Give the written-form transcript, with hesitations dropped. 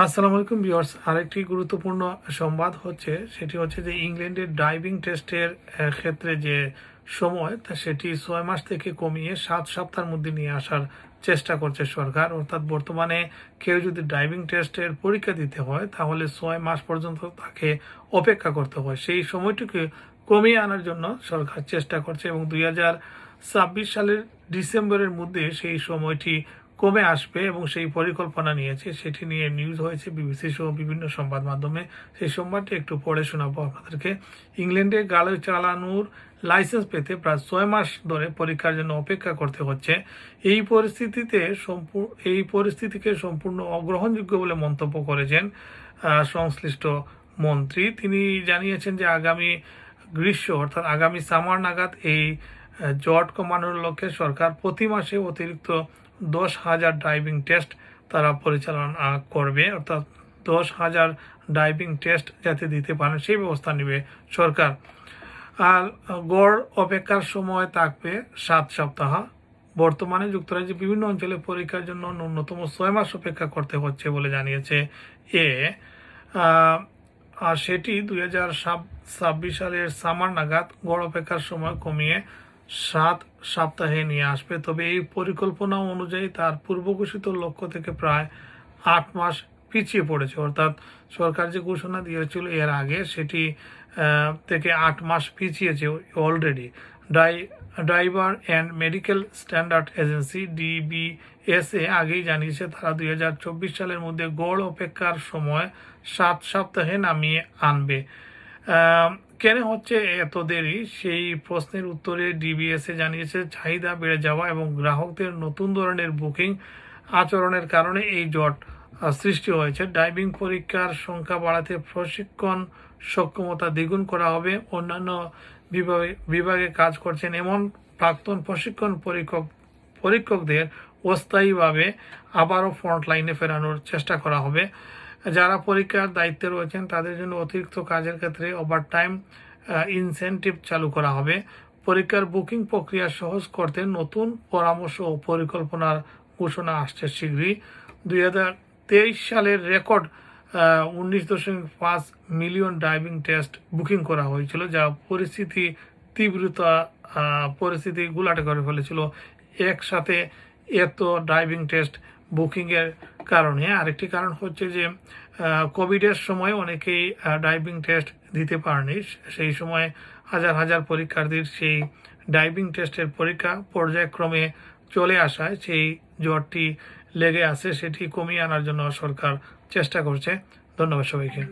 আসসালামু আলাইকুম ভিউয়ার্স, আরেকটি গুরুত্বপূর্ণ সংবাদ সেটি হচ্ছে যে ইংল্যান্ডের ড্রাইভিং টেস্টের ক্ষেত্রে যে সময় সেটি 6 মাস থেকে কমিয়ে 7 সপ্তাহের মধ্যে নিয়ে আসার চেষ্টা করছে সরকার। অর্থাৎ বর্তমানে কেউ যদি ড্রাইভিং টেস্টের পরীক্ষা দিতে হয় তাহলে 6 মাস পর্যন্ত তাকে অপেক্ষা করতে হয়। সেই সময়টিকে কমিয়ে আনার জন্য সরকার চেষ্টা করছে এবং 2026 সালের ডিসেম্বরের মধ্যে সেই সময়টি কমে আসবে এবং সেই পরিকল্পনা নিয়েছে। সেটি নিয়ে নিউজ হয়েছে বিবিসি সহ বিভিন্ন সংবাদ মাধ্যমে। সেই সংবাদটি একটু পড়ে শোনাবো আপনাদেরকে। ইংল্যান্ডে গাড়ি চালানোর লাইসেন্স পেতে প্রায় 6 মাস ধরে পরীক্ষার জন্য অপেক্ষা করতে হচ্ছে। এই পরিস্থিতিকে সম্পূর্ণ অগ্রহণযোগ্য বলে মন্তব্য করেছেন সংশ্লিষ্ট মন্ত্রী। তিনি জানিয়েছেন যে আগামী গ্রীষ্ম অর্থাৎ আগামী সামার নাগাদ এই জট কমানোর লক্ষ্যে সরকার প্রতি মাসে অতিরিক্ত 10,000 ড্রাইভিং টেস্ট তারা পরিচালনা করবে। অর্থাৎ 10,000 ড্রাইভিং টেস্ট যাতে দিতে পারেন সেই ব্যবস্থা নেবে সরকার। আর গড় অপেক্ষার সময় থাকবে 7 সপ্তাহ। বর্তমানে যুক্তরাজ্যের বিভিন্ন অঞ্চলে পরীক্ষার জন্য ন্যূনতম 6 মাস অপেক্ষা করতে হচ্ছে বলে জানিয়েছে আর সেটি 2026 সালের সামার নাগাদ গড় অপেক্ষার সময় কমিয়ে 7 সপ্তাহে নিয়ে আসবে। তবে এই পরিকল্পনা অনুযায়ী তার পূর্ব ঘোষিত লক্ষ্য থেকে প্রায় 8 মাস পিছিয়ে পড়েছে। অর্থাৎ সরকার যে ঘোষণা দিয়েছিল এর আগে সেটি থেকে 8 মাস পিছিয়েছে already. Driver and medical standard agency DBSA আগেই জানিয়েছে তারা 2024 সালের মধ্যে গড় অপেক্ষার সময় 7 সপ্তাহে নামিয়ে আনবে। কেন হচ্ছে এত দেরি সেই প্রশ্নের উত্তরে ডিবিএসএ জানিয়েছে চাহিদা বেড়ে যাওয়া এবং গ্রাহকদের নতুন ধরনের বুকিং আচরণের কারণে এই জট সৃষ্টি হয়েছে। ড্রাইভিং পরীক্ষার সংখ্যা বাড়াতে প্রশিক্ষণ সক্ষমতা দ্বিগুণ করা হবে। অন্যান্য বিভাগে কাজ করছেন এমন প্রাক্তন প্রশিক্ষণ পরীক্ষকদের অস্থায়ীভাবে আবারও ফ্রন্ট লাইনে ফেরানোর চেষ্টা করা হবে। যারা পরীক্ষার দায়িত্বে রয়েছেন তাদের জন্য অতিরিক্ত কাজের ক্ষেত্রে ওভারটাইম ইনসেন্টিভ চালু করা হবে। পরীক্ষার বুকিং প্রক্রিয়া সহজ করতে নতুন পরামর্শ ও পরিকল্পনার ঘোষণা আসছে শীঘ্রই। 2023 সালের record 19.5 million driving test booking করা হয়েছিল, যা পরিস্থিতি গুলাটে করে ফেলেছিল একসাথে এত ড্রাইভিং টেস্ট বুকিংয়ের কারণে। আরেকটি কারণ হচ্ছে যে কোভিডের সময় অনেকেই ড্রাইভিং টেস্ট দিতে পারেনি। সেই সময় হাজার হাজার পরীক্ষার্থীর সেই ড্রাইভিং টেস্টের পরীক্ষা পর্যায়ক্রমে চলে আসায় সেই জটটি লেগে আছে। সেটি কমিয়ে আনার জন্য সরকার চেষ্টা করছে। ধন্যবাদ সবাইকে।